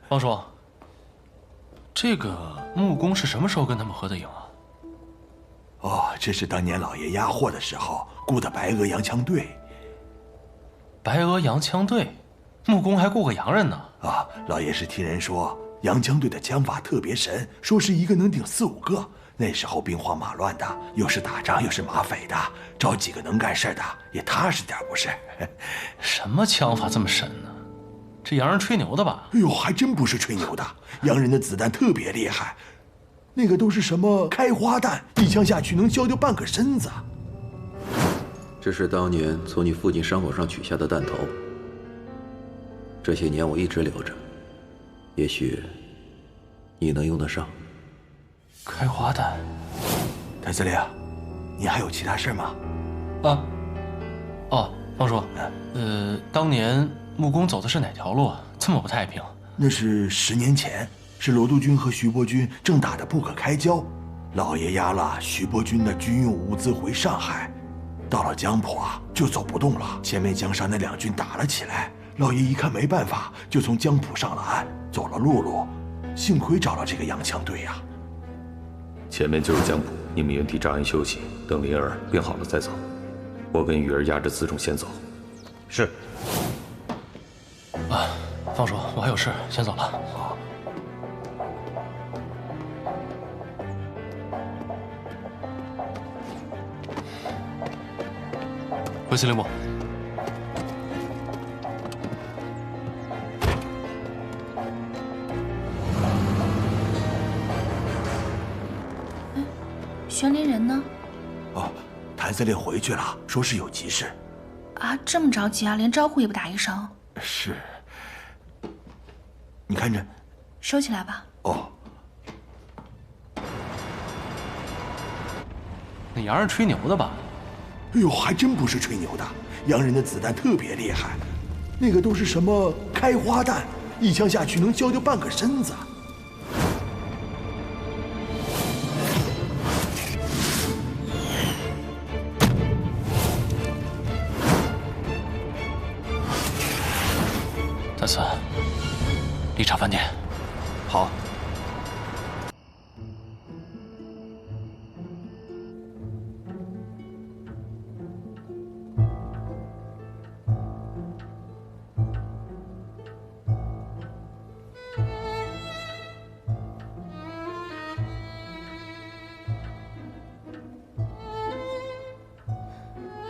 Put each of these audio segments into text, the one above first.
方叔，这个木工是什么时候跟他们合的影啊？哦，这是当年老爷押货的时候雇的白鹅洋枪队。白鹅洋枪队，木工还雇个洋人呢？啊，老爷是听人说洋枪队的枪法特别神，说是一个能顶4、5个。那时候兵荒马乱的，又是打仗又是马匪的，找几个能干事的也踏实点不是？什么枪法这么神呢？这洋人吹牛的吧？哎呦，还真不是吹牛的，洋人的子弹特别厉害，那个都是什么开花弹，一枪下去能削掉半个身子。这是当年从你父亲伤口上取下的弹头，这些年我一直留着，也许你能用得上。开花弹。谭司令，你还有其他事吗？啊，哦，方叔，当年木工走的是哪条路啊？这么不太平。那是10年前，是罗督军和徐伯钧正打得不可开交，老爷押了徐伯钧的军用物资回上海，到了江浦啊就走不动了。前面江上那2军打了起来，老爷一看没办法，就从江浦上了岸，走了陆路。幸亏找了这个洋枪队呀。前面就是江浦，你们原地扎营休息，等灵儿病好了再走。我跟雨儿押着辎重先走。是。啊，方叔，我还有事，先走了。好。回司令部。玄灵人呢？哦，谭司令回去了，说是有急事。啊，这么着急啊，连招呼也不打一声。是。你看着。收起来吧。哦。那洋人吹牛的吧？哎呦，还真不是吹牛的，洋人的子弹特别厉害，那个都是什么开花弹，一枪下去能削掉半个身子。谭四，立场饭店。好。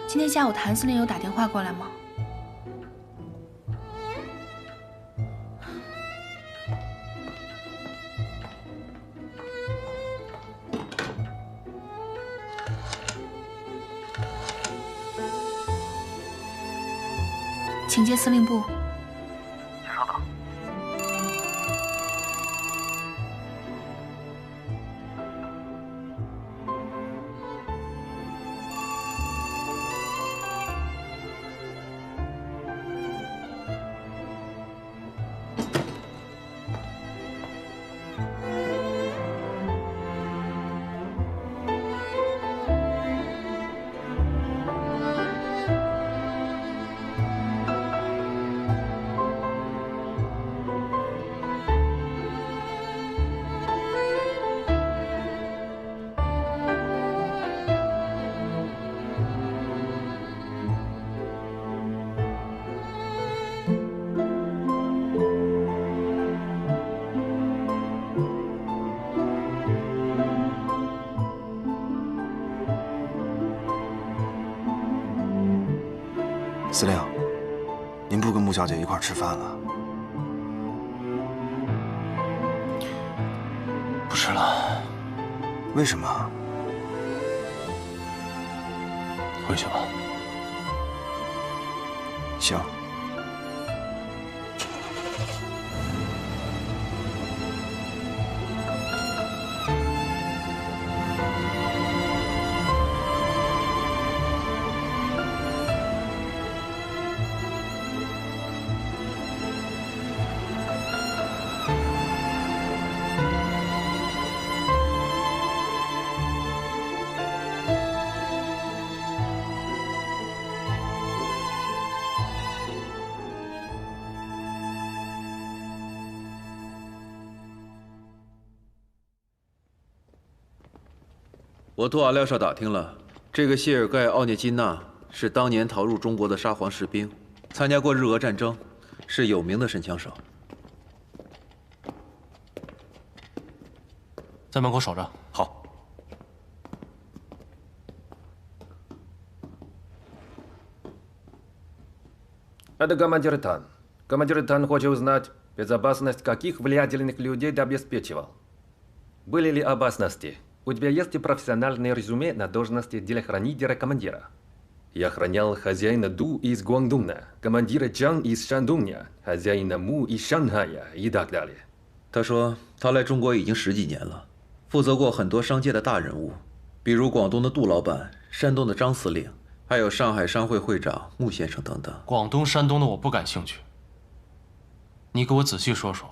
今天下午谭司令有打电话过来吗？请接司令部。请稍等。司令，您不跟穆小姐一块吃饭了？不吃了。为什么？回去吧。行。我托阿廖沙打听了，这个谢尔盖·奥涅金娜是当年逃入中国的沙皇士兵，参加过日俄战争，是有名的神枪手。在门口守着。好。Это командир Тан. Командир Тан хочет узнать, безопасность каких влиятельных людей ты обеспечивал. Были ли опасности? У тебя есть профессиональное резюме на должности телохранителя командира. Я охранял хозяина Ду из Гуандуна, командира Чан из Шандуня, хозяина Му из Шанхая и так далее. 他说他来中国已经10几年了，负责过很多商界的大人物，比如广东的杜老板、山东的张司令，还有上海商会会长穆先生等等。广东、山东的我不感兴趣。你给我仔细说说，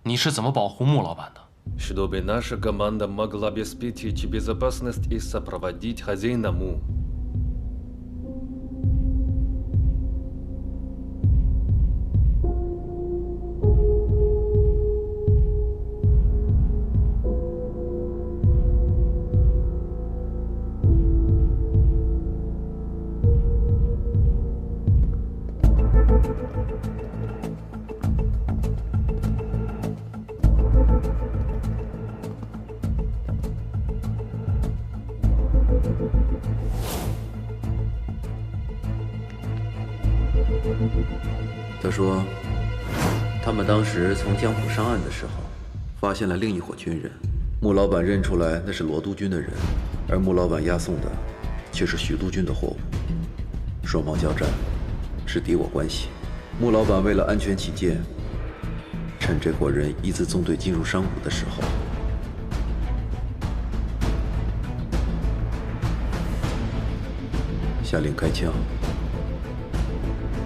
你是怎么保护穆老板的？ Чтобы наша команда могла обеспечить безопасность и сопроводить хозяина Му.他说，他们当时从江浦上岸的时候，发现了另一伙军人。穆老板认出来那是罗督军的人，而穆老板押送的却是徐督军的货物。双方交战，是敌我关系。穆老板为了安全起见，趁这伙人一支纵队进入山谷的时候，下令开枪，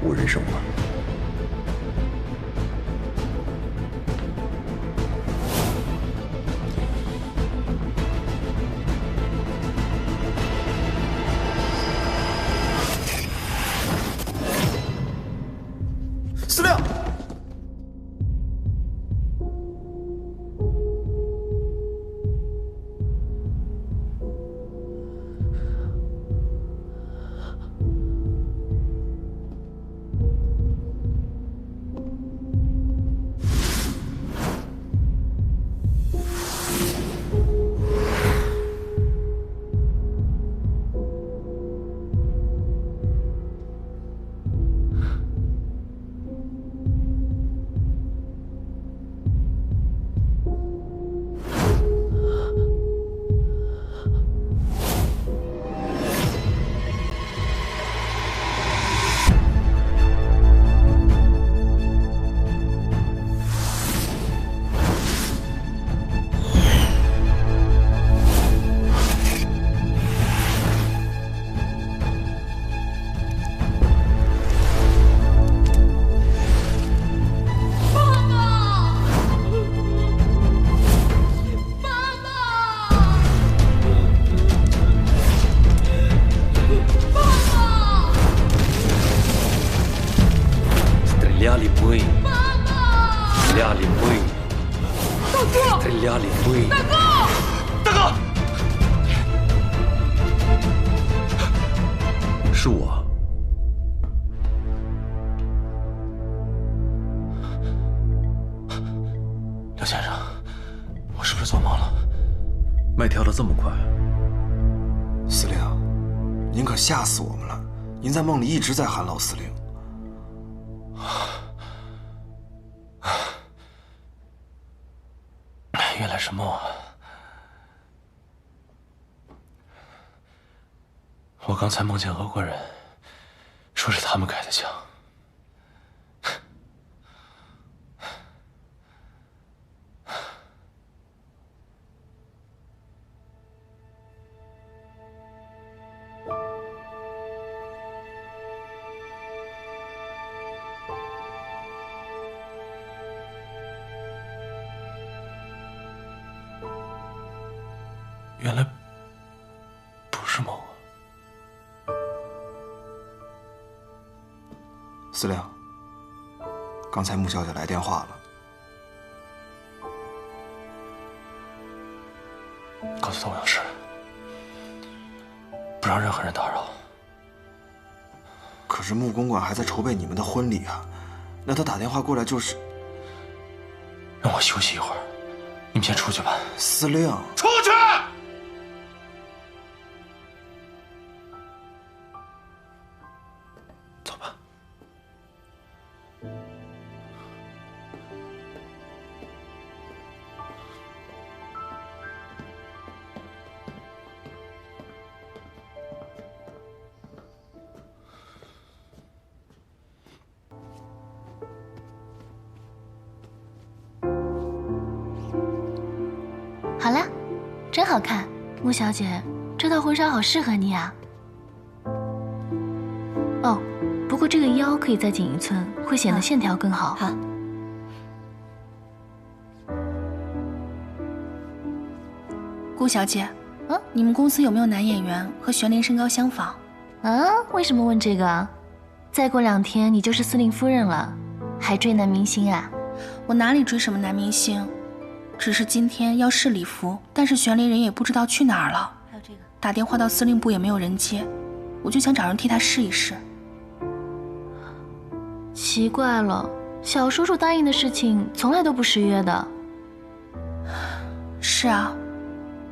无人生还。 司令，Стреляли мы. Стреляли мы. Стреляли мы. 大哥，是我。刘先生，我是不是做梦了？脉跳得这么快，司令，您可吓死我们了！您在梦里一直在喊老司令。原来是梦啊！我刚才梦见俄国人，说是他们开的枪。原来不是梦啊！司令，刚才穆小姐来电话了，告诉他我有事。不让任何人打扰。可是穆公馆还在筹备你们的婚礼啊，那他打电话过来就是……让我休息一会儿，你们先出去吧。司令，出去！走吧。好了，真好看，穆小姐，这套婚纱好适合你啊。哦，不过这个腰可以再紧1寸，会显得线条更好。好。顾小姐，你们公司有没有男演员和玄灵身高相仿？为什么问这个？再过2天你就是司令夫人了，还追男明星啊？我哪里追什么男明星？只是今天要试礼服，但是玄灵人也不知道去哪儿了。还有这个，打电话到司令部也没有人接，我就想找人替他试一试。奇怪了，小叔叔答应的事情从来都不失约的。是啊，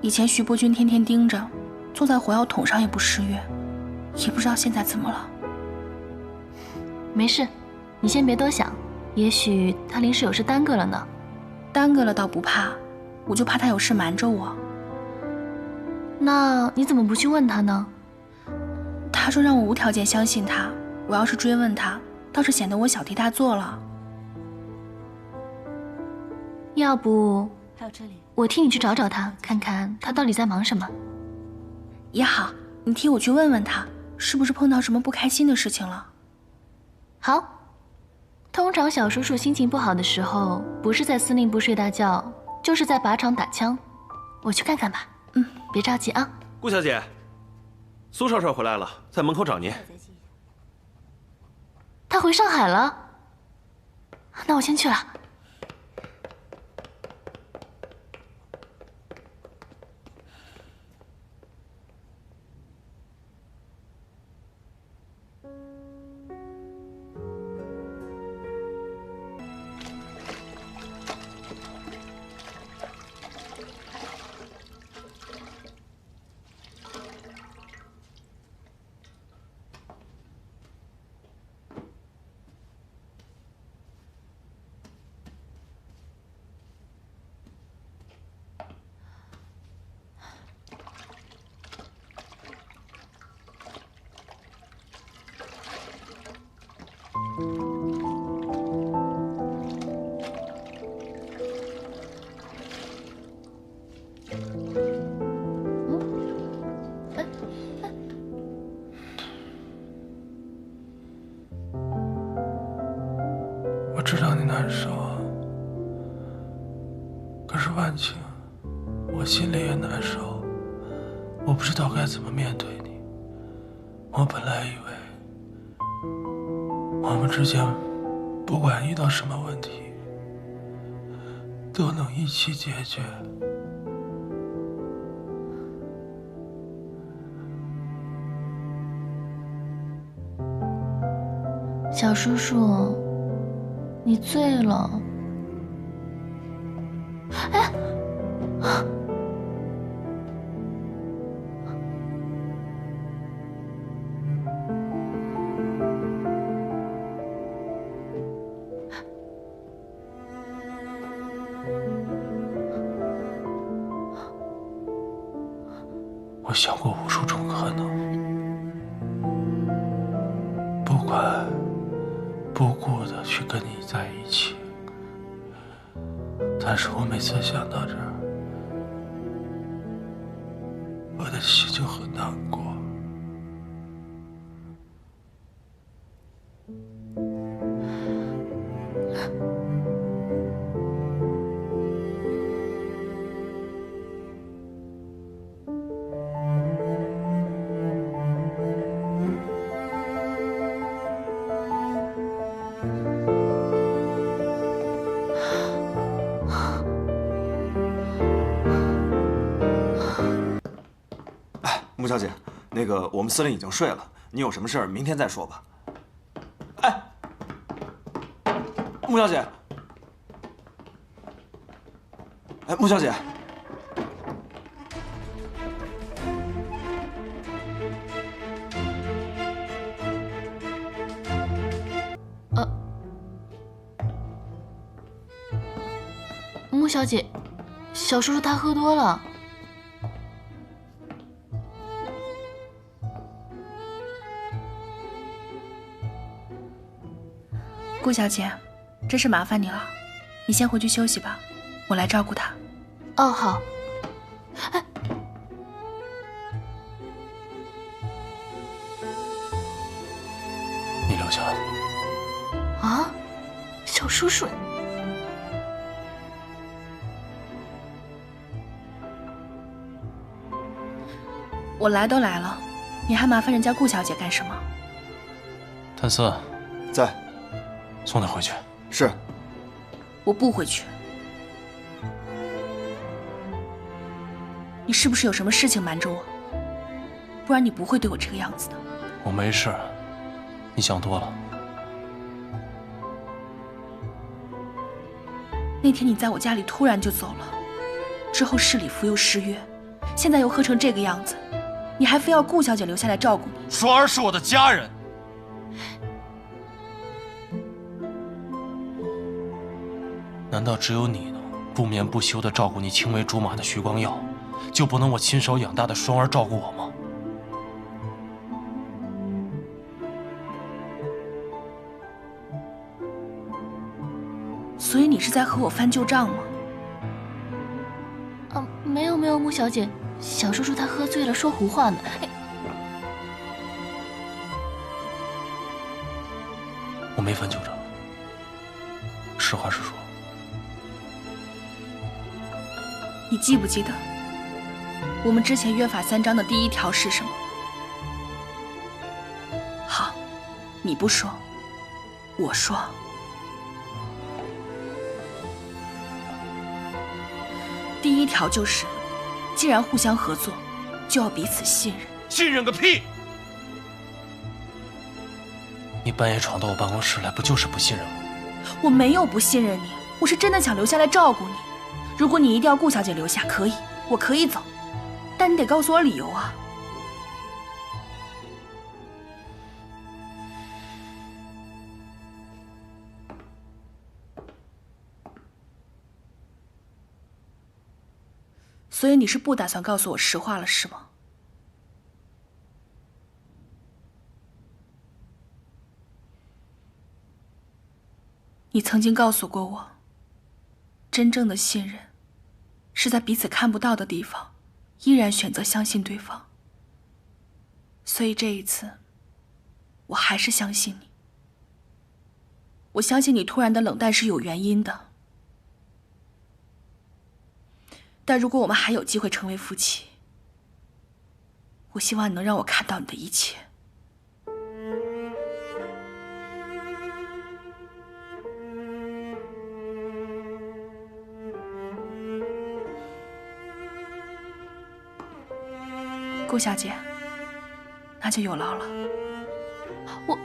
以前徐伯君天天盯着，坐在火药桶上也不失约，也不知道现在怎么了。没事，你先别多想，也许他临时有事耽搁了呢。耽搁了倒不怕，我就怕他有事瞒着我。那你怎么不去问他呢？他说让我无条件相信他，我要是追问他，倒是显得我小题大做了。要不还有这里，我替你去找找他，看看他到底在忙什么。也好，你替我去问问他，是不是碰到什么不开心的事情了？好。通常小叔叔心情不好的时候，不是在司令部睡大觉，就是在靶场打枪。我去看看吧。别着急啊。顾小姐，苏少帅回来了，在门口找您。他回上海了？那我先去了。我知道你难受，可是万晴，我心里也难受，我不知道该怎么面对你。我本来以为我们之间不管遇到什么问题，都能一起解决。小叔叔，你醉了。哎，我想过无数种可能，不管不顾的去跟你在一起，但是我每次想到这儿，我的心就很难过。穆小姐，那个我们司令已经睡了，你有什么事儿明天再说吧。哎，穆小姐，哎，穆小姐。 穆小姐，小叔叔他喝多了。顾小姐，真是麻烦你了，你先回去休息吧，我来照顾他。哦，好。哎，你留下来。啊，小叔叔。 我来都来了，你还麻烦人家顾小姐干什么？谭四，在，送他回去。是。我不回去。你是不是有什么事情瞒着我？不然你不会对我这个样子的。我没事，你想多了。那天你在我家里突然就走了，之后是礼服又失约，现在又喝成这个样子。 你还非要顾小姐留下来照顾你？双儿是我的家人。难道只有你能不眠不休地照顾你青梅竹马的徐光耀，就不能我亲手养大的双儿照顾我吗？所以你是在和我翻旧账吗？啊，没有没有，穆小姐。 小叔叔他喝醉了，说胡话呢。哎，我没翻旧账，实话实说。你记不记得我们之前约法3章的第1条是什么？好，你不说，我说。第1条就是。 既然互相合作，就要彼此信任。信任个屁！你半夜闯到我办公室来，不就是不信任我？我没有不信任你，我是真的想留下来照顾你。如果你一定要顾小姐留下，可以，我可以走，但你得告诉我理由啊。所以你是不打算告诉我实话了，是吗？你曾经告诉过我，真正的信任是在彼此看不到的地方，依然选择相信对方。所以这一次，我还是相信你。我相信你突然的冷淡是有原因的。 但如果我们还有机会成为夫妻，我希望你能让我看到你的一切。顾小姐，那就有劳了。我。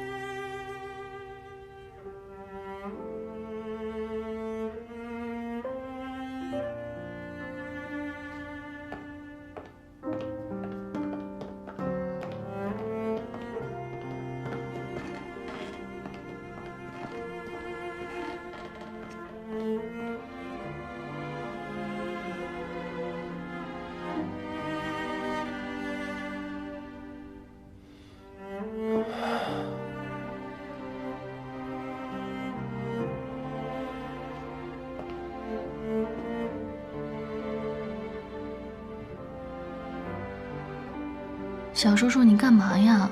小叔叔，你干嘛呀？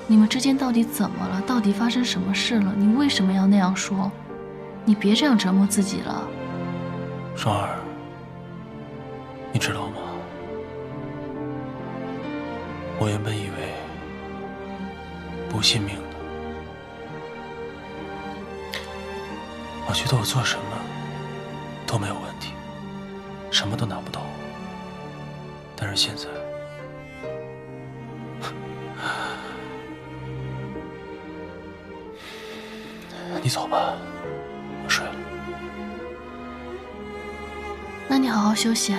你们之间到底怎么了？到底发生什么事了？你为什么要那样说？你别这样折磨自己了。双儿，你知道吗？我原本以为不信命的，我觉得我做什么都没有问题，什么都难不倒我。但是现在，你走吧，我睡了。那你好好休息。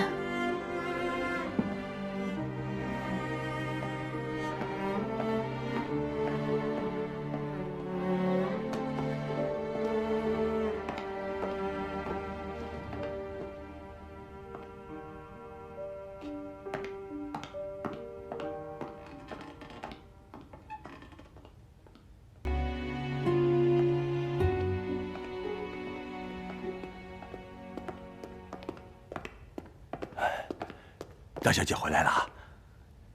大小姐回来了。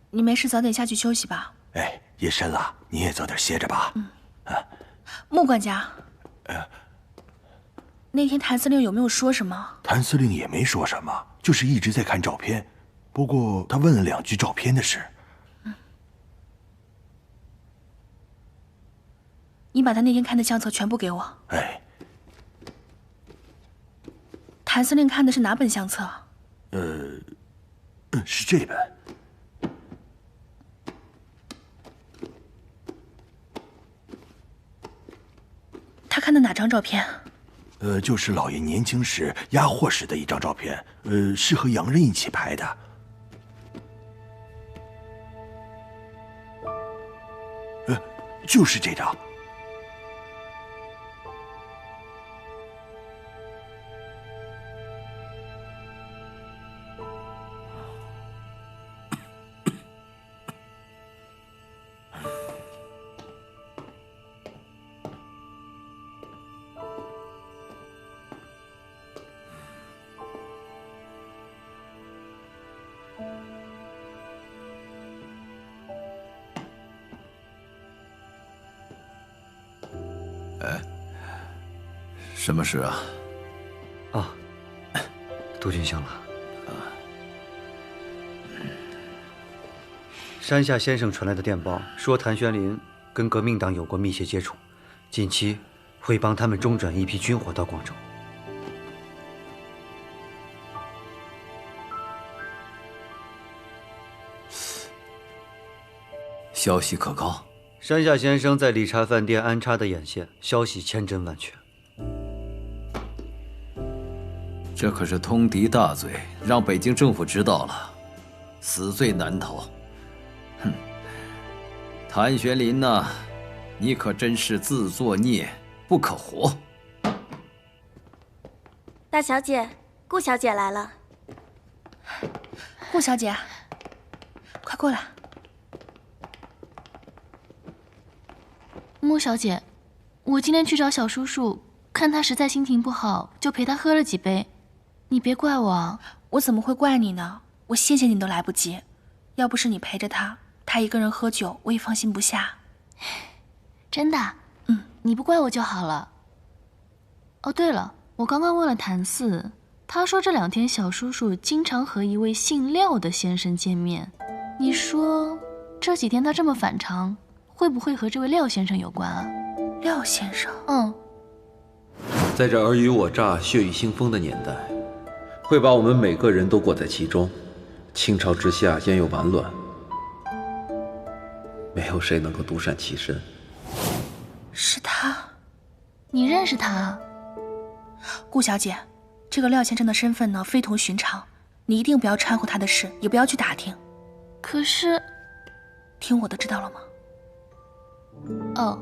你没事早点下去休息吧。哎，夜深了，你也早点歇着吧。穆管家，那天谭司令有没有说什么？谭司令也没说什么，就是一直在看照片。不过他问了2句照片的事。你把他那天看的相册全部给我。哎。谭司令看的是哪本相册？是这本。他看的哪张照片？就是老爷年轻时押货时的一张照片，是和洋人一起拍的。就是这张。什么事啊？啊，督军相了。山下先生传来的电报说，谭玄林跟革命党有过密切接触，近期会帮他们中转一批军火到广州。消息可靠？山下先生在理查饭店安插的眼线，消息千真万确。这可是通敌大罪，让北京政府知道了，死罪难逃。哼，谭玄林呐，你可真是自作孽不可活。大小姐，顾小姐来了。顾小姐，快过来。穆小姐，我今天去找小叔叔，看他实在心情不好，就陪他喝了几杯。你别怪我啊！我怎么会怪你呢？我谢谢你都来不及。要不是你陪着他，他一个人喝酒，我也放心不下。真的？你不怪我就好了。哦，对了，我刚刚问了谭四，他说这2天小叔叔经常和一位姓廖的先生见面。你说这几天他这么反常，会不会和这位廖先生有关啊？廖先生？在这尔虞我诈、血雨腥风的年代，会把我们每个人都裹在其中。倾巢之下，焉有完卵？没有谁能够独善其身。是他？你认识他？顾小姐，这个廖先生的身份呢，非同寻常，你一定不要掺和他的事，也不要去打听。可是，听我的，知道了吗？哦。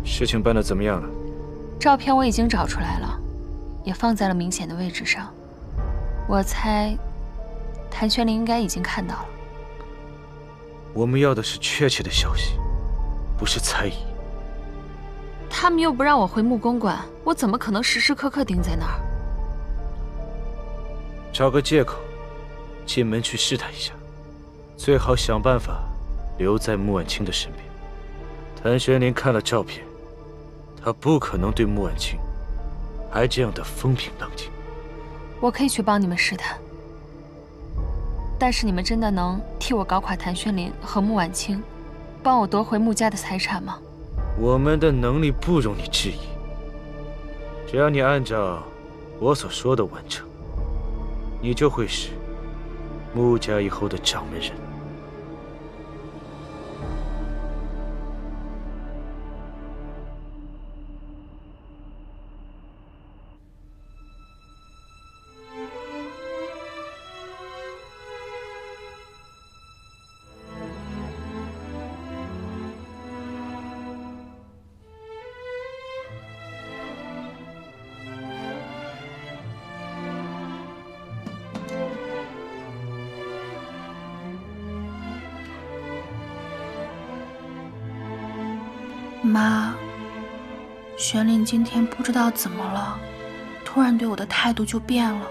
事情办得怎么样了？照片我已经找出来了，也放在了明显的位置上。我猜，谭玄林应该已经看到了。我们要的是确切的消息，不是猜疑。他们又不让我回木公馆，我怎么可能时时刻刻盯在那儿？找个借口，进门去试探一下，最好想办法留在穆婉清的身边。谭玄林看了照片，他不可能对穆婉清还这样的风平浪静。我可以去帮你们试探。但是你们真的能替我搞垮谭轩林和穆婉清，帮我夺回穆家的财产吗？我们的能力不容你质疑，只要你按照我所说的完成，你就会是穆家以后的掌门人。妈，玄灵今天不知道怎么了，突然对我的态度就变了。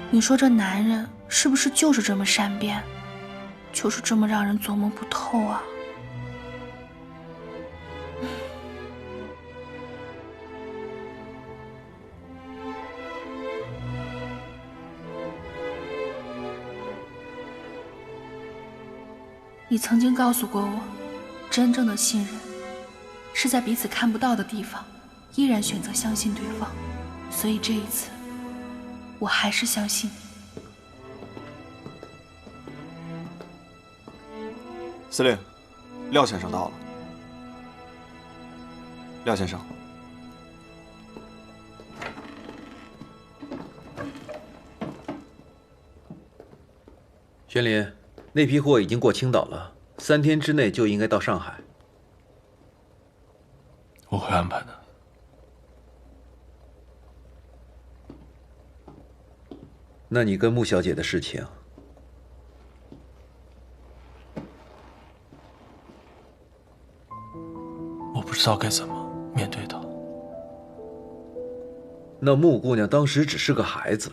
你说这男人是不是就是这么善变，就是这么让人琢磨不透啊？你曾经告诉过我，真正的信任是在彼此看不到的地方依然选择相信对方，所以这一次我还是相信你。司令，廖先生到了。廖先生，玄林，那批货已经过青岛了，3天之内就应该到上海。我会安排的。那你跟穆小姐的事情，我不知道该怎么面对她。那穆姑娘当时只是个孩子，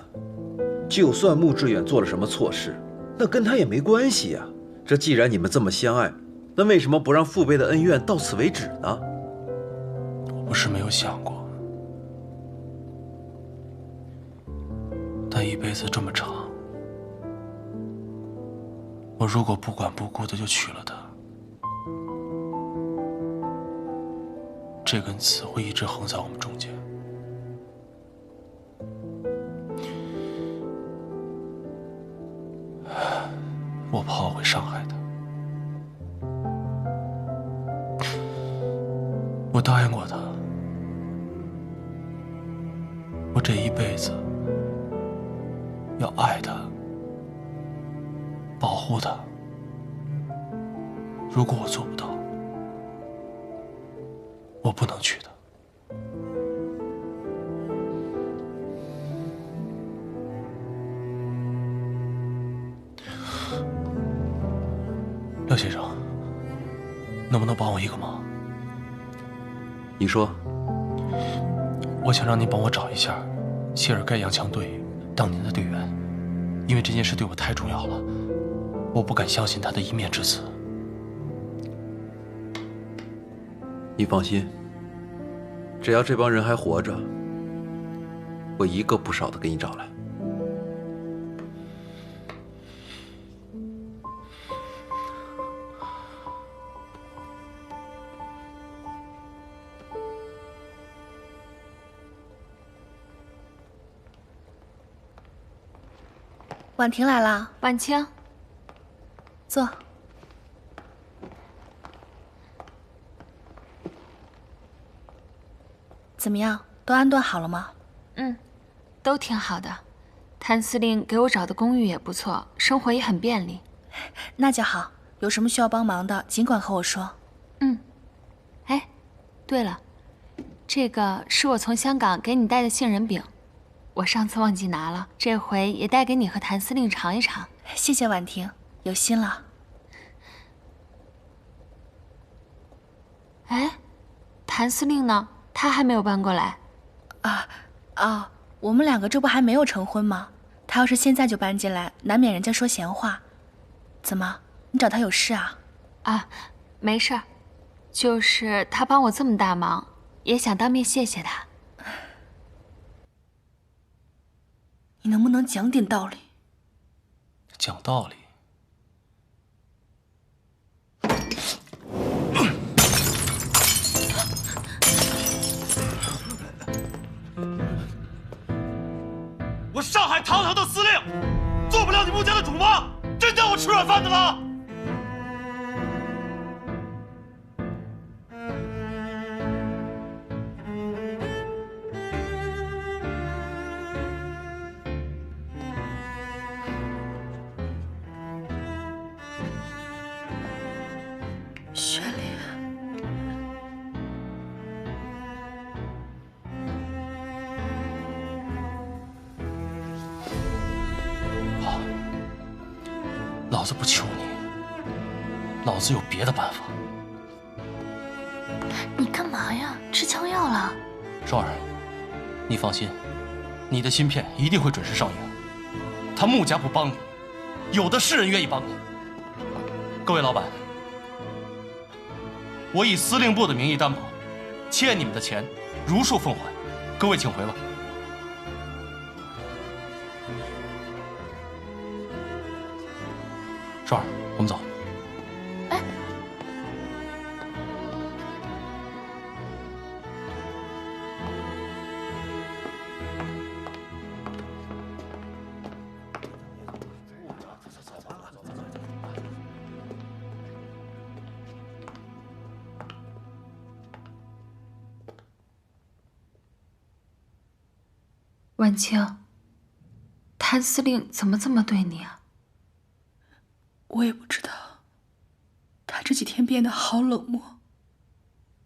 就算穆志远做了什么错事，那跟她也没关系呀。这既然你们这么相爱，那为什么不让父辈的恩怨到此为止呢？我不是没有想过，但一辈子这么长，我如果不管不顾的就娶了她，这根刺会一直横在我们中间。我怕我会伤害她。我答应过她，我这一辈子要爱她，保护她。如果我做不到，我不能娶她。廖先生，能不能帮我一个忙？你说。我想让您帮我找一下谢尔盖洋枪队当年的队员，因为这件事对我太重要了，我不敢相信他的一面之词。你放心，只要这帮人还活着，我一个不少的给你找来。婉婷来了。婉清，坐。怎么样，都安顿好了吗？嗯，都挺好的。谭司令给我找的公寓也不错，生活也很便利。那就好，有什么需要帮忙的，尽管和我说。嗯。哎，对了，这个是我从香港给你带的杏仁饼。我上次忘记拿了，这回也带给你和谭司令尝一尝。谢谢婉婷，有心了。哎，谭司令呢？他还没有搬过来。我们两个这不还没有成婚吗？他要是现在就搬进来，难免人家说闲话。怎么，你找他有事啊？啊，没事儿，就是他帮我这么大忙，也想当面谢谢他。你能不能讲点道理？讲道理。我上海堂堂的司令，做不了你穆家的主吗？真当我吃软饭的了？雪莲，好，老子不求你，老子有别的办法。你干嘛呀？吃枪药了？双儿，你放心，你的芯片一定会准时上映。他穆家不帮你，有的是人愿意帮你。各位老板，我以司令部的名义担保，欠你们的钱如数奉还。各位请回吧。双儿，我们走。婉清，谭司令怎么这么对你啊？我也不知道，他这几天变得好冷漠，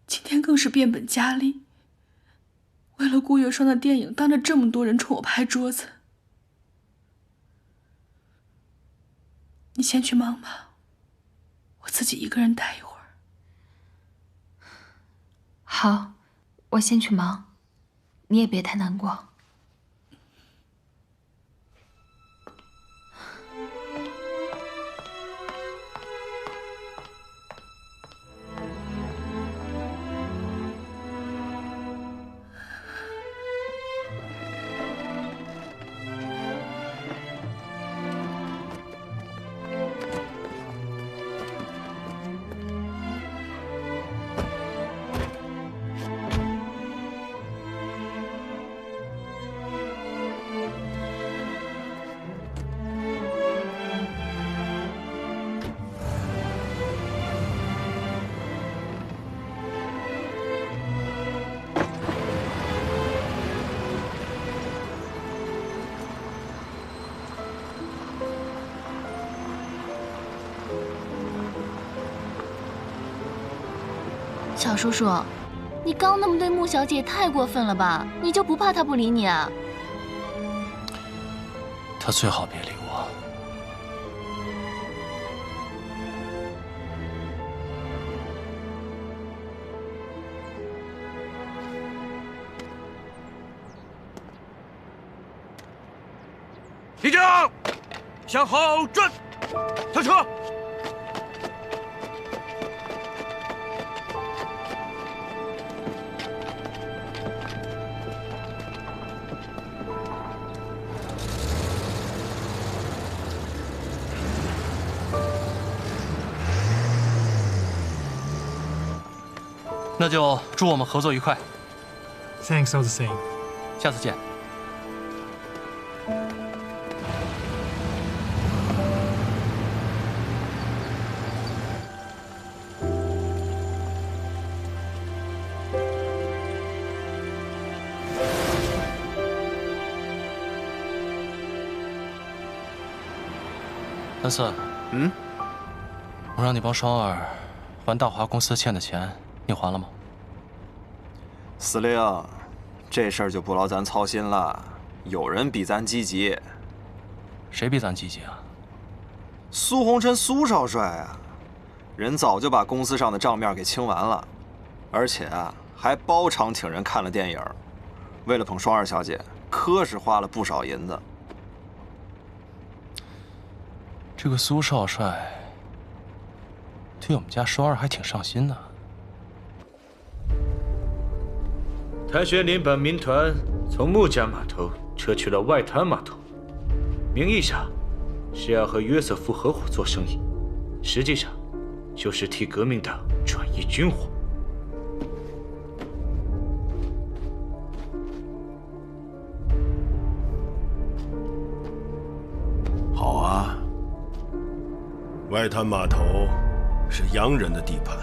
今天更是变本加厉。为了顾月霜的电影，当着这么多人冲我拍桌子。你先去忙吧，我自己一个人待一会儿。好，我先去忙，你也别太难过。小叔叔，你刚那么对穆小姐太过分了吧？你就不怕她不理你啊？他最好别理我。立正，向后转，跳车。那就祝我们合作愉快。Thanks all the same。下次见。谭四，我让你帮双儿还大华公司欠的钱，你还了吗？司令，这事儿就不劳咱操心了，有人比咱积极。谁比咱积极啊？苏红琛苏少帅啊，人早就把公司上的账面给清完了，而且啊还包场请人看了电影，为了捧双儿小姐，可是花了不少银子。这个苏少帅对我们家双儿还挺上心的。谭玄林把民团从穆家码头撤去了外滩码头，名义上是要和约瑟夫合伙做生意，实际上就是替革命党转移军火。好啊，外滩码头是洋人的地盘，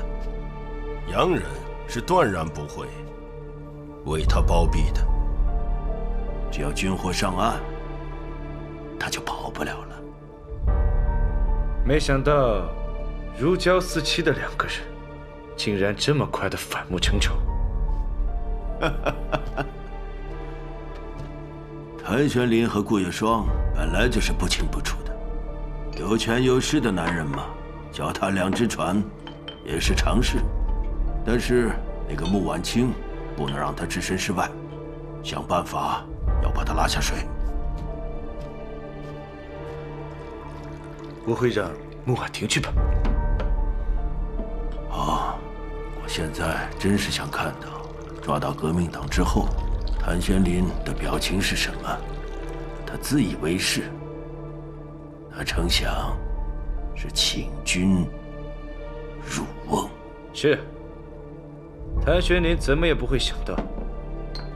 洋人是断然不会为他包庇的。只要军火上岸，他就跑不了了。没想到如胶似漆的两个人，竟然这么快的反目成仇。谭玄林和顾月霜本来就是不清不楚的，有权有势的男人嘛，脚踏两只船也是常事。但是那个穆晚清，不能让他置身事外，想办法要把他拉下水。我会让穆婉婷去办。啊，我现在真是想看到抓到革命党之后，谭玄林的表情是什么？他自以为是，哪成想是请君入瓮。是。谭玄林怎么也不会想到，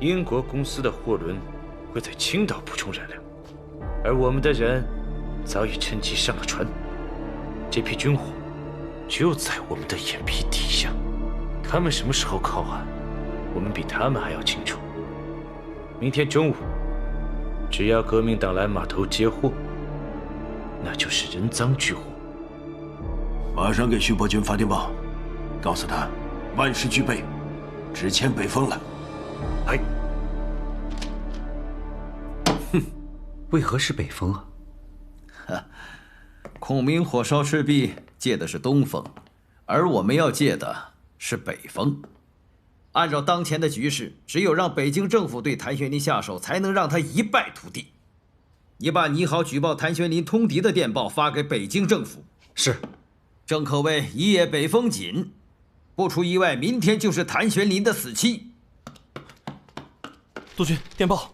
英国公司的货轮会在青岛补充燃料，而我们的人早已趁机上了船。这批军火就在我们的眼皮底下，他们什么时候靠岸，我们比他们还要清楚。明天中午，只要革命党来码头接货，那就是人赃俱获。马上给徐伯钧发电报，告诉他万事俱备，只欠北风了。哎，哼，为何是北风啊？孔明火烧赤壁借的是东风，而我们要借的是北风。按照当前的局势，只有让北京政府对谭玄林下手，才能让他一败涂地。你把拟好举报谭玄林通敌的电报发给北京政府。是。正可谓一夜北风紧，不出意外，明天就是谭玄林的死期。督军，电报。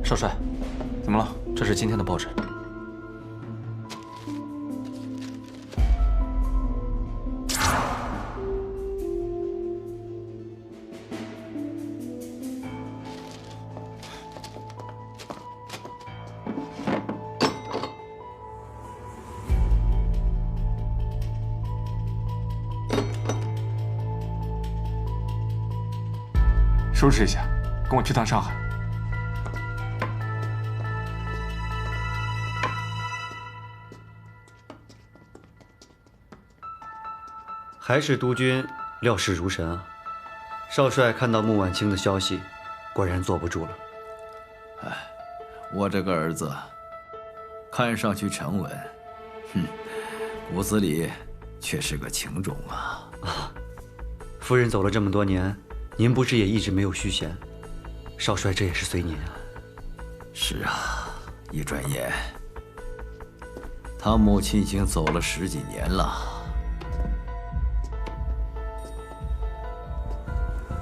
少帅，怎么了？这是今天的报纸。收拾一下，跟我去趟上海。还是督军料事如神啊！少帅看到穆晚清的消息，果然坐不住了。哎，我这个儿子，看上去沉稳，骨子里却是个情种啊！啊，夫人走了这么多年，您不是也一直没有虚衔？少帅这也是随您啊。是啊，一转眼，他母亲已经走了10几年了。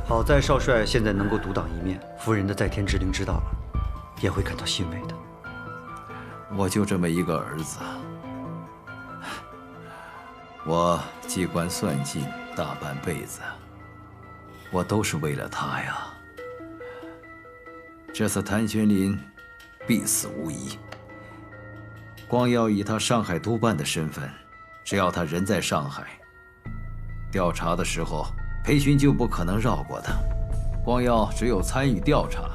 好在少帅现在能够独当一面，夫人的在天之灵知道了，也会感到欣慰的。我就这么一个儿子，我机关算尽大半辈子，我都是为了他呀。这次谭玄林必死无疑，光要以他上海督办的身份，只要他人在上海，调查的时候裴勋就不可能绕过他。光耀只有参与调查，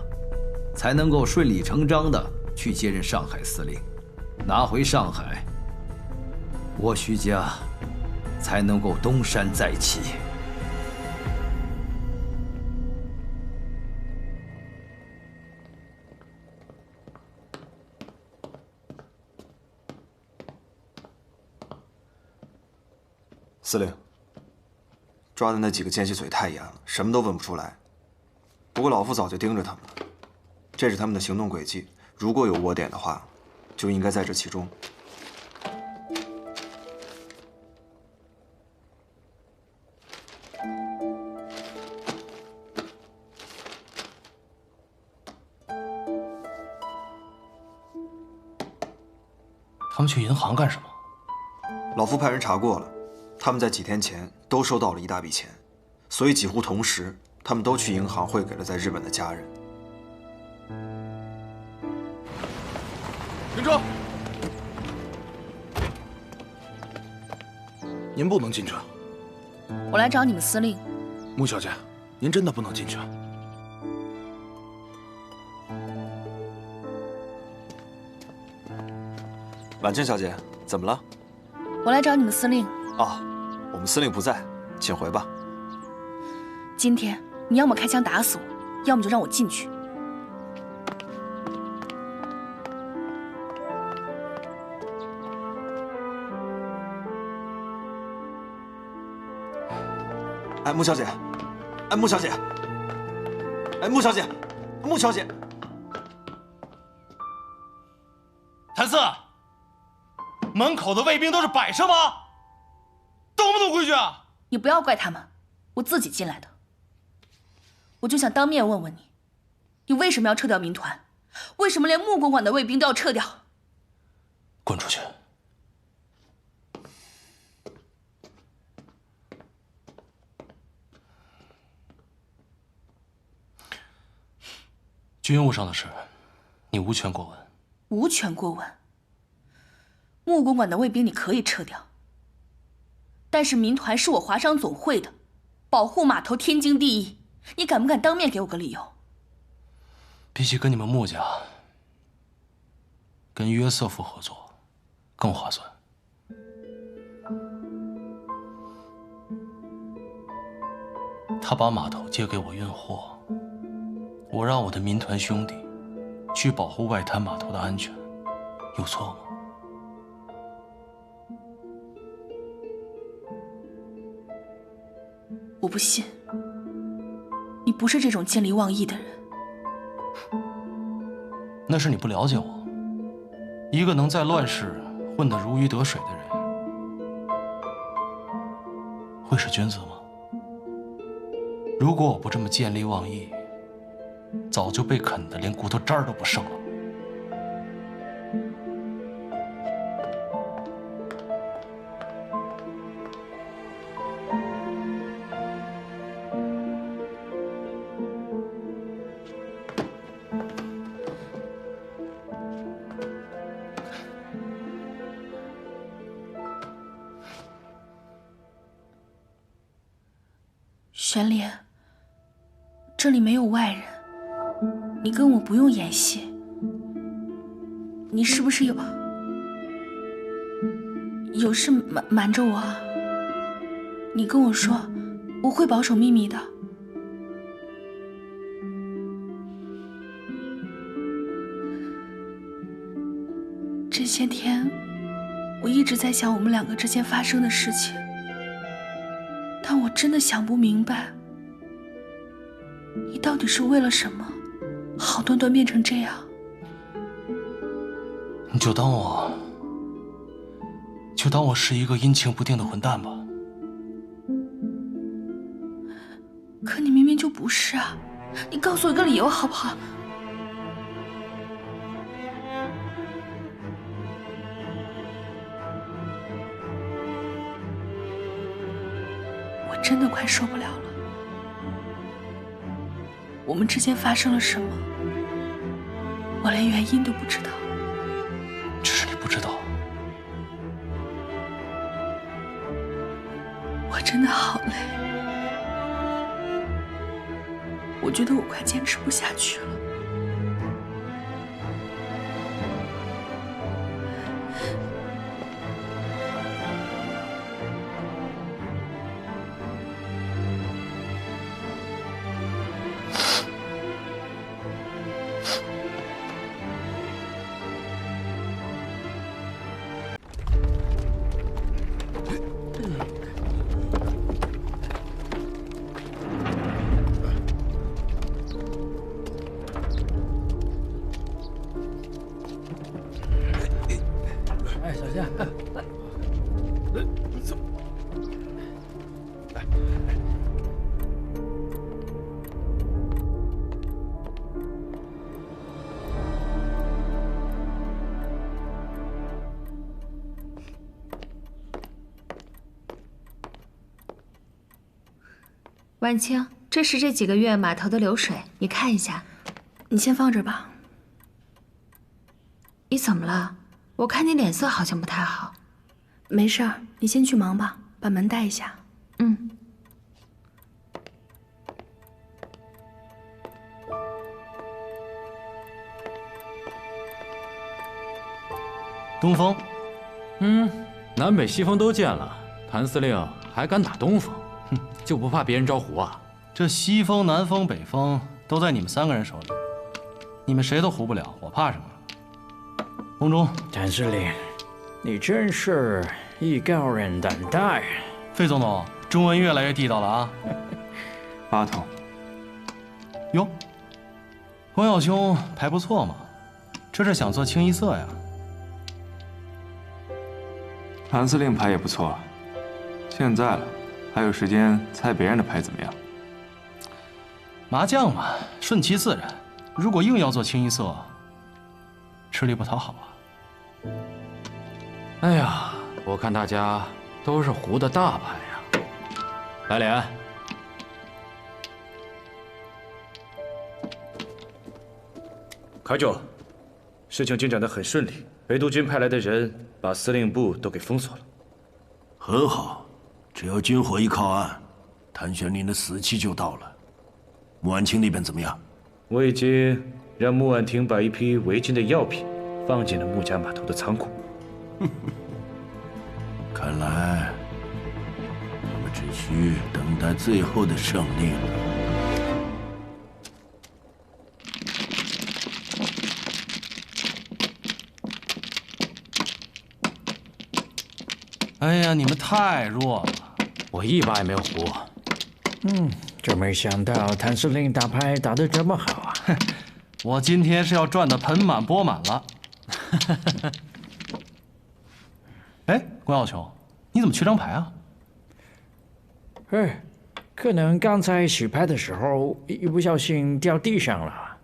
才能够顺理成章地去接任上海司令，拿回上海，我徐家才能够东山再起。司令，抓的那几个奸细嘴太严了，什么都问不出来。不过老夫早就盯着他们了，这是他们的行动轨迹。如果有窝点的话，就应该在这其中。他们去银行干什么？老夫派人查过了，他们在几天前都收到了一大笔钱，所以几乎同时，他们都去银行汇给了在日本的家人。停车！您不能进去。我来找你们司令。穆小姐，您真的不能进去。婉清小姐，怎么了？我来找你们司令。哦，我们司令不在，请回吧。今天你要么开枪打死我，要么就让我进去。哎，穆小姐，哎，穆小姐，哎，穆小姐，穆小姐，谭四，门口的卫兵都是摆设吗？懂不懂规矩啊？你不要怪他们，我自己进来的。我就想当面问问你，你为什么要撤掉民团？为什么连穆公馆的卫兵都要撤掉？滚出去！军务上的事，你无权过问。无权过问。穆公馆的卫兵你可以撤掉，但是民团是我华商总会的，保护码头天经地义。你敢不敢当面给我个理由？比起跟你们穆家，跟约瑟夫合作更划算。他把码头借给我运货，我让我的民团兄弟去保护外滩码头的安全，有错吗？我不信，你不是这种见利忘义的人。那是你不了解我。一个能在乱世混得如鱼得水的人，会是君子吗？如果我不这么见利忘义，早就被啃得连骨头渣儿都不剩了。玄莲，这里没有外人，你跟我不用演戏。你是不是有事瞒着我？你跟我说，我会保守秘密的。这些天，我一直在想我们两个之间发生的事情。但我真的想不明白，你到底是为了什么，好端端变成这样？你就当我是一个阴晴不定的混蛋吧。可你明明就不是啊！你告诉我一个理由好不好？真的快受不了了。我们之间发生了什么，我连原因都不知道。只是你不知道。我真的好累，我觉得我快坚持不下去了。走。来。婉清，这是这几个月码头的流水，你看一下。你先放着吧。你怎么了？我看你脸色好像不太好。没事儿，你先去忙吧，把门带一下。嗯。东风。南北西风都见了，谭司令还敢打东风？哼，就不怕别人招胡啊？这西风、南风、北风都在你们3个人手里，你们谁都胡不了，我怕什么？宫中，谭司令，你真是艺高人胆大呀！费总统，中文越来越地道了啊！八筒，哟，光耀兄牌不错嘛，这是想做清一色呀？谭司令牌也不错，现在了，还有时间猜别人的牌怎么样？麻将嘛，顺其自然。如果硬要做清一色，吃力不讨好啊。哎呀，我看大家都是胡的大牌呀。来脸。卡九，事情进展得很顺利，北督军派来的人把司令部都给封锁了。很好，只要军火一靠岸，谭玄林的死期就到了。穆婉清那边怎么样？我已经让穆婉婷把一批违禁的药品放进了穆家码头的仓库。看来我们只需等待最后的胜利了。哎呀，你们太弱了，我一把也没有胡。真没想到谭司令打牌打得这么好啊！我今天是要赚得盆满钵满了。哎，关耀兄，你怎么缺张牌啊？可能刚才洗牌的时候一不小心掉地上了。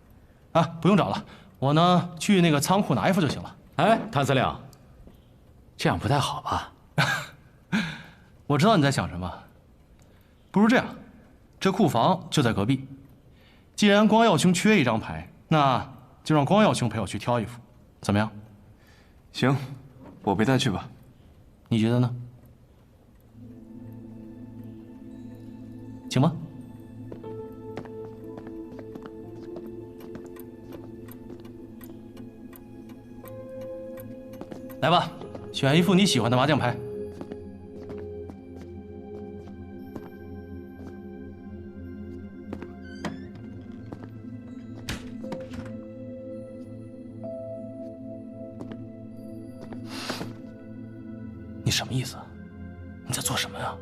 啊，不用找了，我呢去那个仓库拿一副就行了。哎，谭司令，这样不太好吧？我知道你在想什么，不如这样，这库房就在隔壁。既然光耀兄缺一张牌，那就让光耀兄陪我去挑一副，怎么样？行，我陪他去吧。你觉得呢？请吧。来吧，选一副你喜欢的麻将牌。你什么意思？你在做什么呀？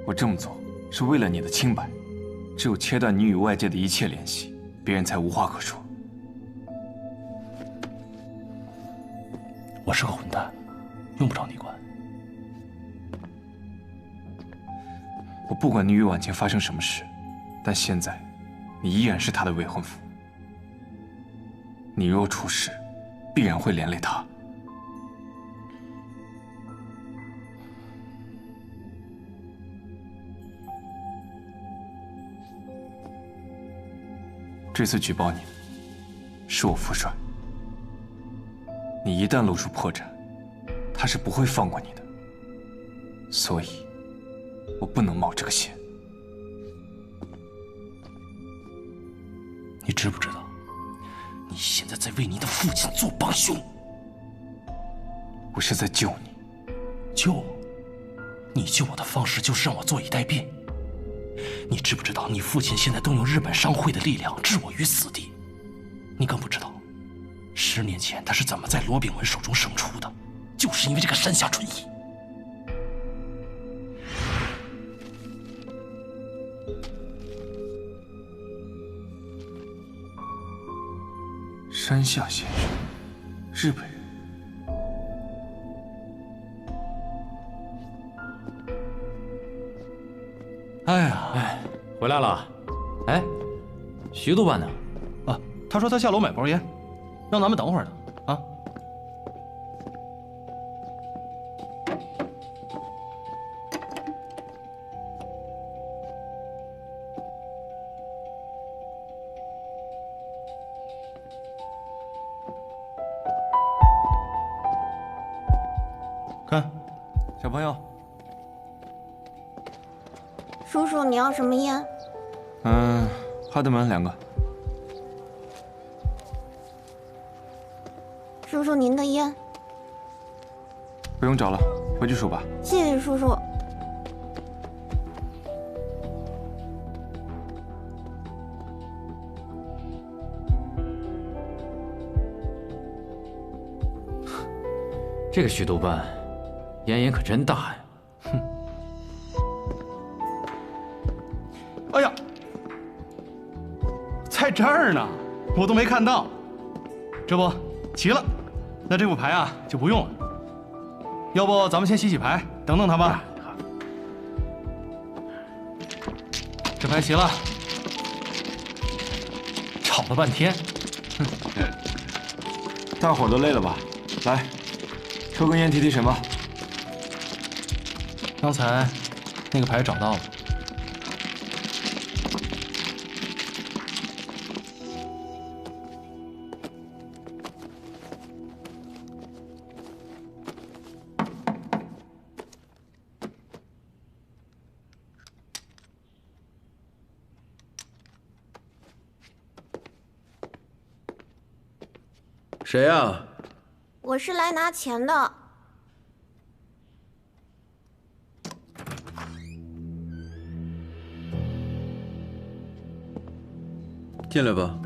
我这么做是为了你的清白，只有切断你与外界的一切联系，别人才无话可说。我是个混蛋，用不着你管。我不管你与婉晴发生什么事，但现在你依然是她的未婚夫。你若出事，必然会连累她。这次举报你，是我父帅。你一旦露出破绽，他是不会放过你的。所以，我不能冒这个险。你知不知道，你现在在为你的父亲做帮凶？我是在救你。救我？你救我的方式就是让我坐以待毙。你知不知道，你父亲现在动用日本商会的力量置我于死地？你更不知道，10年前他是怎么在罗炳文手中胜出的，就是因为这个山下纯一。山下先生，日本人。哎呀，哎，回来了。哎，徐督办呢？啊，他说他下楼买包烟，让咱们等会儿呢。啊。看，小朋友。叔叔，你要什么烟？哈德曼2个。叔叔，您的烟。不用找了，回去数吧。谢谢叔叔。这个徐督办，烟瘾可真大呀！哼！哎呀，在这儿呢，我都没看到。这不齐了，那这副牌啊就不用了。要不咱们先洗洗牌，等等他吧。这牌齐了，吵了半天。大伙儿都累了吧？来，抽根烟提提神吧。刚才那个牌找到了。谁呀？我是来拿钱的。进来吧。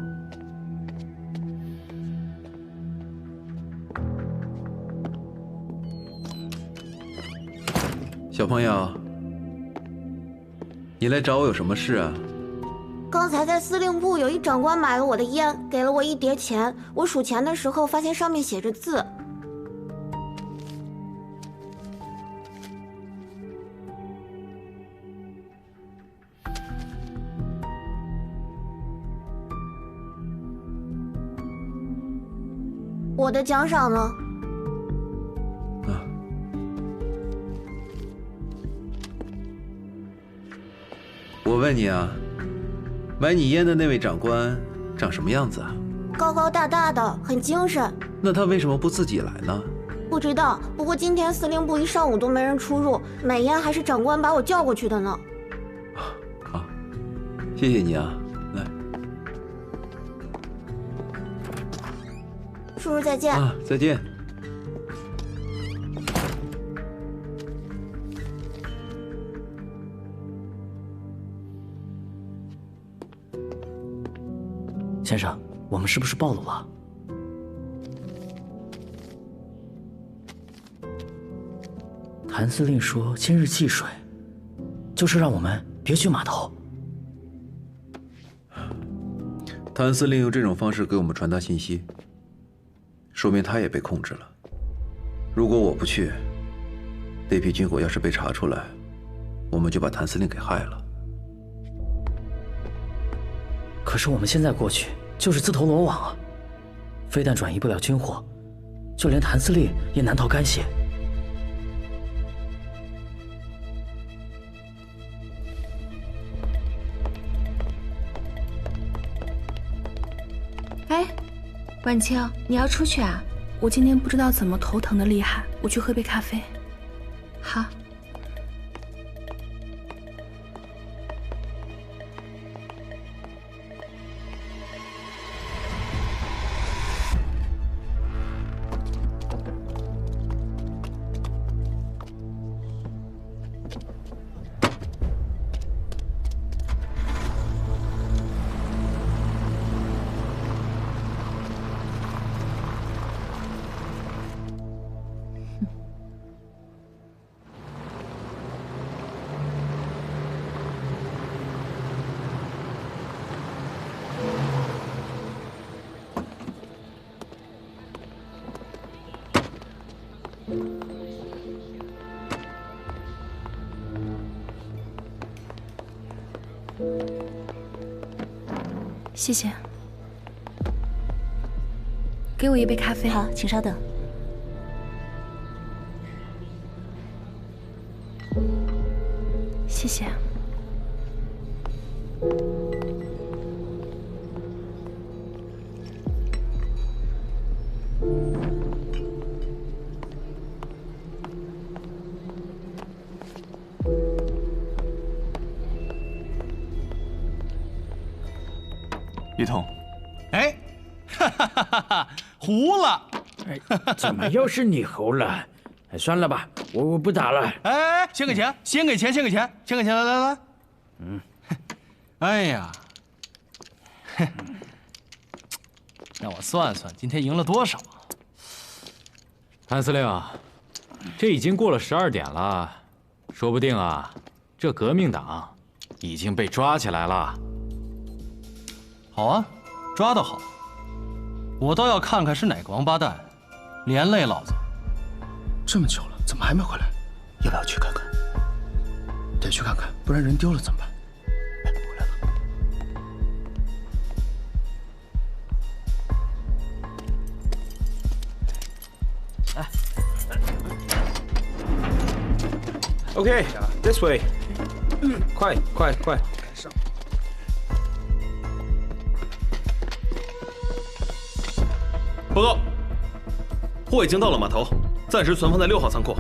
小朋友，你来找我有什么事啊？刚才在司令部有一长官买了我的烟，给了我1叠钱。我数钱的时候发现上面写着字。我的奖赏呢？我问你啊，买你烟的那位长官长什么样子啊？高高大大的，很精神。那他为什么不自己来呢？不知道，不过今天司令部一上午都没人出入，买烟还是长官把我叫过去的呢。好，谢谢你啊，来。叔叔再见。啊，再见。先生，我们是不是暴露了？谭司令说今日祭水，就是让我们别去码头。谭司令用这种方式给我们传达信息，说明他也被控制了。如果我不去，那批军火要是被查出来，我们就把谭司令给害了。可是我们现在过去就是自投罗网啊！非但转移不了军火，就连谭司令也难逃干系。哎，晚清，你要出去啊？我今天不知道怎么头疼的厉害，我去喝杯咖啡。好。谢谢。给我一杯咖啡。好，请稍等。谢谢。一通，哎，哈哈哈哈哈，糊了！哎，怎么又是你糊了？哎，算了吧，我不打了。哎，先给钱，先给钱，先给钱，先给钱，来来来。嗯，哎呀，让我算算，今天赢了多少啊？谭司令，这已经过了12点了，说不定啊，这革命党已经被抓起来了。好啊，抓得好，我倒要看看是哪个王八蛋，连累老子。这么久了，怎么还没回来？要不要去看看？得去看看，不然人丢了怎么办？哎，回来了。哎 ，OK， this way， 快快快！报告，货已经到了码头，暂时存放在6号仓库。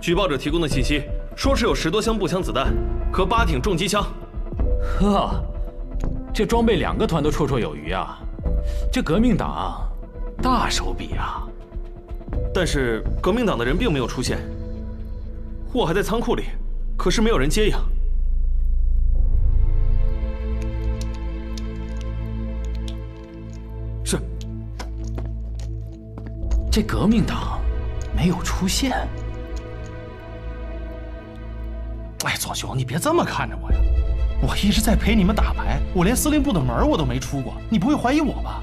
举报者提供的信息说是有10多箱步枪子弹和8挺重机枪。呵，这装备2个团都绰绰有余啊！这革命党大手笔啊！但是革命党的人并没有出现，货还在仓库里，可是没有人接应。是。这革命党没有出现。哎，左兄，你别这么看着我呀！我一直在陪你们打牌，我连司令部的门我都没出过，你不会怀疑我吧？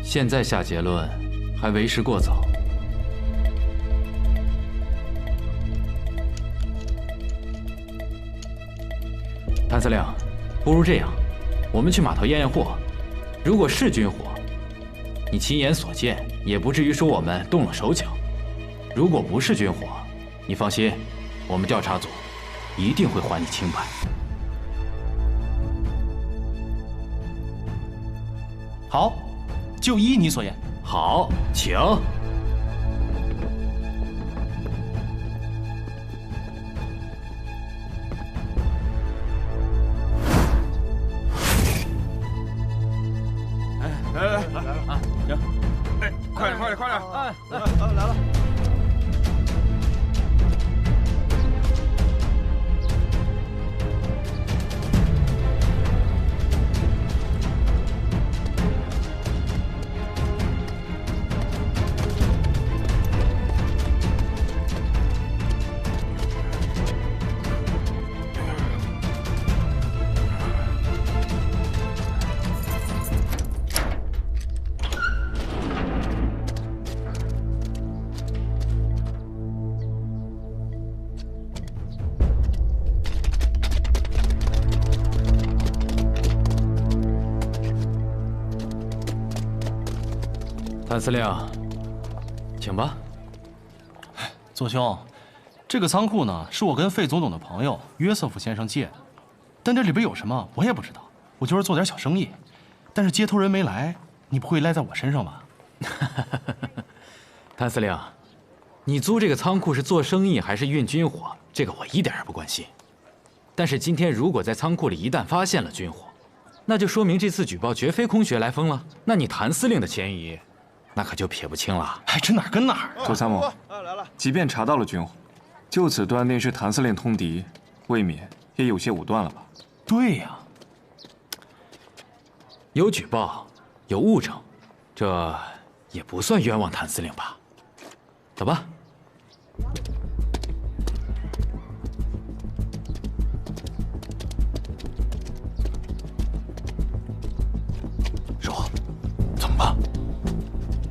现在下结论还为时过早。谭司令，不如这样，我们去码头验验货。如果是军火，你亲眼所见，也不至于说我们动了手脚；如果不是军火，你放心，我们调查组一定会还你清白。好，就依你所言。好，请。来了啊！行，哎，快点，快点，快点！哎，来了。谭司令，请吧。左兄，这个仓库呢，是我跟费总统的朋友约瑟夫先生借的，但这里边有什么我也不知道。我就是做点小生意，但是接头人没来，你不会赖在我身上吧？谭司令，你租这个仓库是做生意还是运军火？这个我一点也不关心。但是今天如果在仓库里一旦发现了军火，那就说明这次举报绝非空穴来风了。那你谭司令的嫌疑，那可就撇不清了。哎，这哪儿跟哪儿？左参谋，即便查到了军火，就此断定是谭司令通敌，未免也有些武断了吧？对呀，有举报，有物证，这也不算冤枉谭司令吧？走吧。守好，怎么办？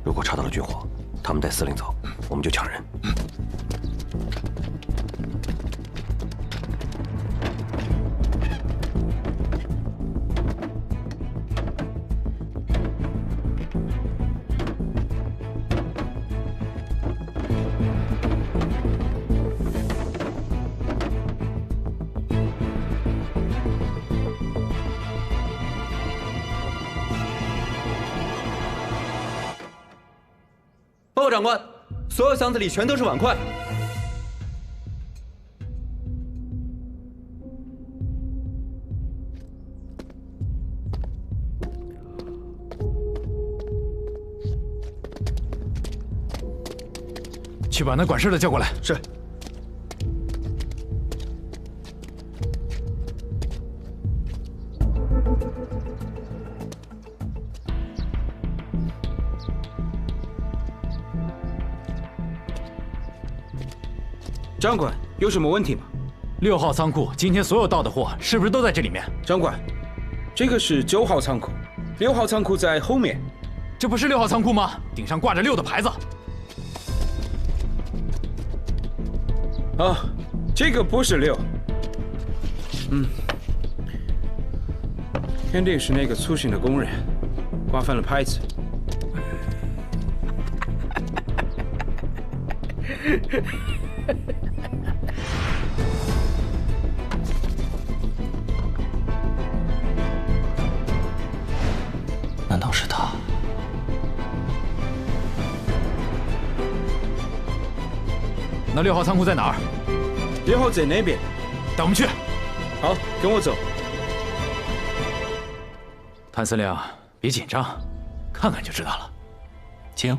如果查到了军火，他们带司令走，我们就抢人。报告长官，所有箱子里全都是碗筷。去把那管事的叫过来。是。长官，有什么问题吗？6号仓库今天所有到的货是不是都在这里面？长官，这个是9号仓库，6号仓库在后面。这不是6号仓库吗？顶上挂着6的牌子。啊，这个不是6。肯定是那个粗心的工人挂反了牌子。难道是他？那6号仓库在哪儿？6号在那边，带我们去。好，跟我走。谭司令，别紧张，看看就知道了。请。